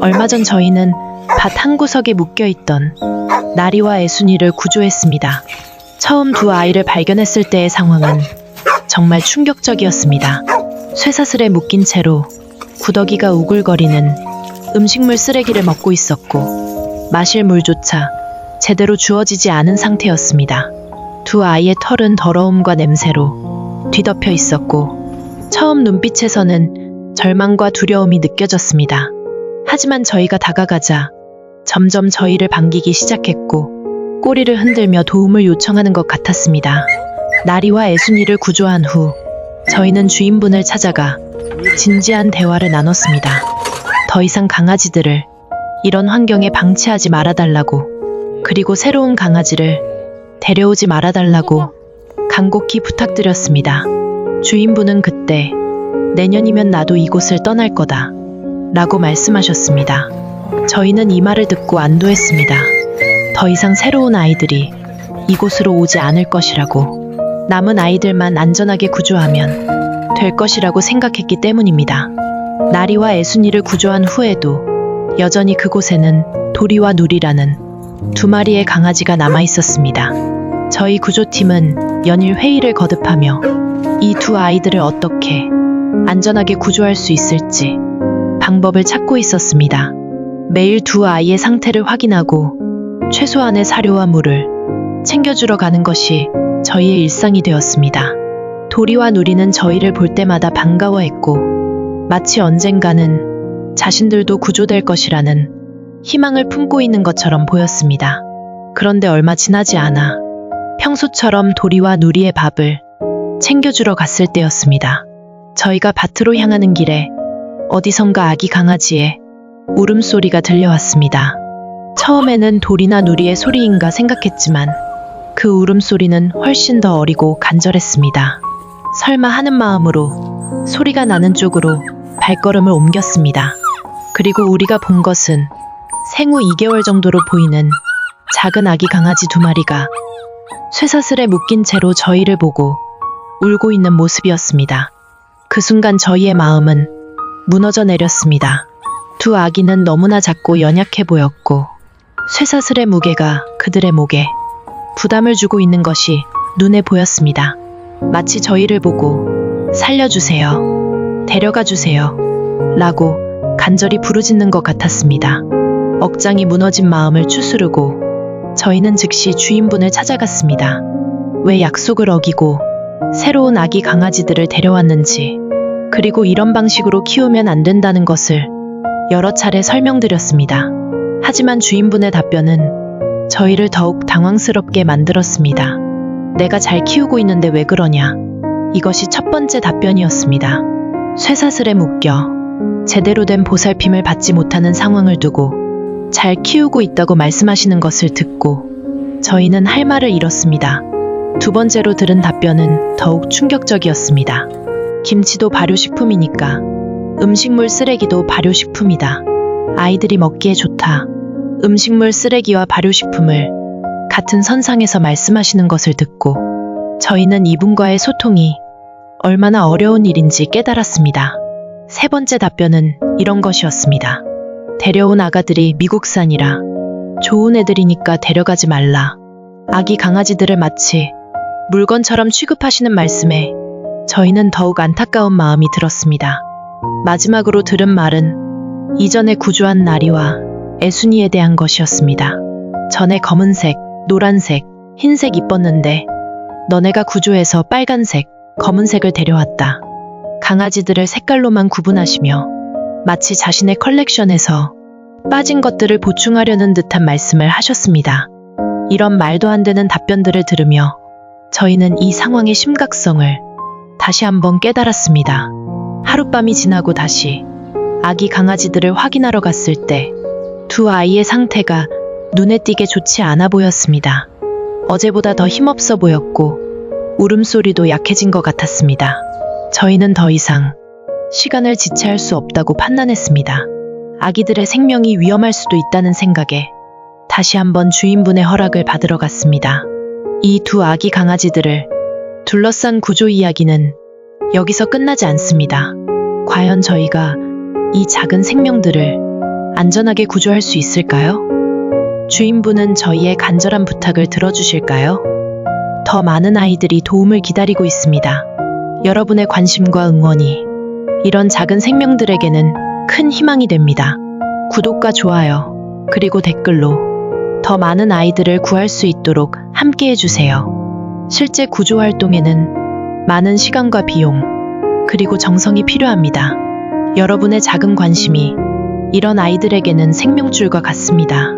얼마 전 저희는 밭 한 구석에 묶여있던 나리와 애순이를 구조했습니다. 처음 두 아이를 발견했을 때의 상황은 정말 충격적이었습니다. 쇠사슬에 묶인 채로 구더기가 우글거리는 음식물 쓰레기를 먹고 있었고 마실 물조차 제대로 주어지지 않은 상태였습니다. 두 아이의 털은 더러움과 냄새로 뒤덮여 있었고 처음 눈빛에서는 절망과 두려움이 느껴졌습니다. 하지만 저희가 다가가자 점점 저희를 반기기 시작했고 꼬리를 흔들며 도움을 요청하는 것 같았습니다. 나리와 애순이를 구조한 후 저희는 주인분을 찾아가 진지한 대화를 나눴습니다. 더 이상 강아지들을 이런 환경에 방치하지 말아달라고, 그리고 새로운 강아지를 데려오지 말아달라고 간곡히 부탁드렸습니다. 주인분은 그때 내년이면 나도 이곳을 떠날 거다 라고 말씀하셨습니다. 저희는 이 말을 듣고 안도했습니다. 더 이상 새로운 아이들이 이곳으로 오지 않을 것이라고, 남은 아이들만 안전하게 구조하면 될 것이라고 생각했기 때문입니다. 나리와 애순이를 구조한 후에도 여전히 그곳에는 도리와 누리라는 두 마리의 강아지가 남아 있었습니다. 저희 구조팀은 연일 회의를 거듭하며 이 두 아이들을 어떻게 안전하게 구조할 수 있을지 방법을 찾고 있었습니다. 매일 두 아이의 상태를 확인하고 최소한의 사료와 물을 챙겨주러 가는 것이 저희의 일상이 되었습니다. 도리와 누리는 저희를 볼 때마다 반가워했고 마치 언젠가는 자신들도 구조될 것이라는 희망을 품고 있는 것처럼 보였습니다. 그런데 얼마 지나지 않아 평소처럼 도리와 누리의 밥을 챙겨주러 갔을 때였습니다. 저희가 밭으로 향하는 길에 어디선가 아기 강아지의 울음소리가 들려왔습니다. 처음에는 도리나 누리의 소리인가 생각했지만 그 울음소리는 훨씬 더 어리고 간절했습니다. 설마 하는 마음으로 소리가 나는 쪽으로 발걸음을 옮겼습니다. 그리고 우리가 본 것은 생후 2개월 정도로 보이는 작은 아기 강아지 두 마리가 쇠사슬에 묶인 채로 저희를 보고 울고 있는 모습이었습니다. 그 순간 저희의 마음은 무너져 내렸습니다. 두 아기는 너무나 작고 연약해 보였고 쇠사슬의 무게가 그들의 목에 부담을 주고 있는 것이 눈에 보였습니다. 마치 저희를 보고 살려주세요, 데려가 주세요 라고 간절히 부르짖는 것 같았습니다. 억장이 무너진 마음을 추스르고 저희는 즉시 주인분을 찾아갔습니다. 왜 약속을 어기고 새로운 아기 강아지들을 데려왔는지, 그리고 이런 방식으로 키우면 안 된다는 것을 여러 차례 설명드렸습니다. 하지만 주인분의 답변은 저희를 더욱 당황스럽게 만들었습니다. 내가 잘 키우고 있는데 왜 그러냐? 이것이 첫 번째 답변이었습니다. 쇠사슬에 묶여 제대로 된 보살핌을 받지 못하는 상황을 두고 잘 키우고 있다고 말씀하시는 것을 듣고 저희는 할 말을 잃었습니다. 두 번째로 들은 답변은 더욱 충격적이었습니다. 김치도 발효식품이니까 음식물 쓰레기도 발효식품이다. 아이들이 먹기에 좋다. 음식물 쓰레기와 발효식품을 같은 선상에서 말씀하시는 것을 듣고 저희는 이분과의 소통이 얼마나 어려운 일인지 깨달았습니다. 세 번째 답변은 이런 것이었습니다. 데려온 아가들이 미국산이라 좋은 애들이니까 데려가지 말라. 아기 강아지들을 마치 물건처럼 취급하시는 말씀에 저희는 더욱 안타까운 마음이 들었습니다. 마지막으로 들은 말은 이전에 구조한 나리와 애순이에 대한 것이었습니다. 전에 검은색, 노란색, 흰색 이뻤는데 너네가 구조해서 빨간색, 검은색을 데려왔다. 강아지들을 색깔로만 구분하시며 마치 자신의 컬렉션에서 빠진 것들을 보충하려는 듯한 말씀을 하셨습니다. 이런 말도 안 되는 답변들을 들으며 저희는 이 상황의 심각성을 다시 한번 깨달았습니다. 하룻밤이 지나고 다시 아기 강아지들을 확인하러 갔을 때 두 아이의 상태가 눈에 띄게 좋지 않아 보였습니다. 어제보다 더 힘없어 보였고 울음소리도 약해진 것 같았습니다. 저희는 더 이상 시간을 지체할 수 없다고 판단했습니다. 아기들의 생명이 위험할 수도 있다는 생각에 다시 한번 주인분의 허락을 받으러 갔습니다. 이 두 아기 강아지들을 둘러싼 구조 이야기는 여기서 끝나지 않습니다. 과연 저희가 이 작은 생명들을 안전하게 구조할 수 있을까요? 주인분은 저희의 간절한 부탁을 들어주실까요? 더 많은 아이들이 도움을 기다리고 있습니다. 여러분의 관심과 응원이 이런 작은 생명들에게는 큰 희망이 됩니다. 구독과 좋아요, 그리고 댓글로 더 많은 아이들을 구할 수 있도록 함께 해주세요. 실제 구조 활동에는 많은 시간과 비용, 그리고 정성이 필요합니다. 여러분의 작은 관심이 이런 아이들에게는 생명줄과 같습니다.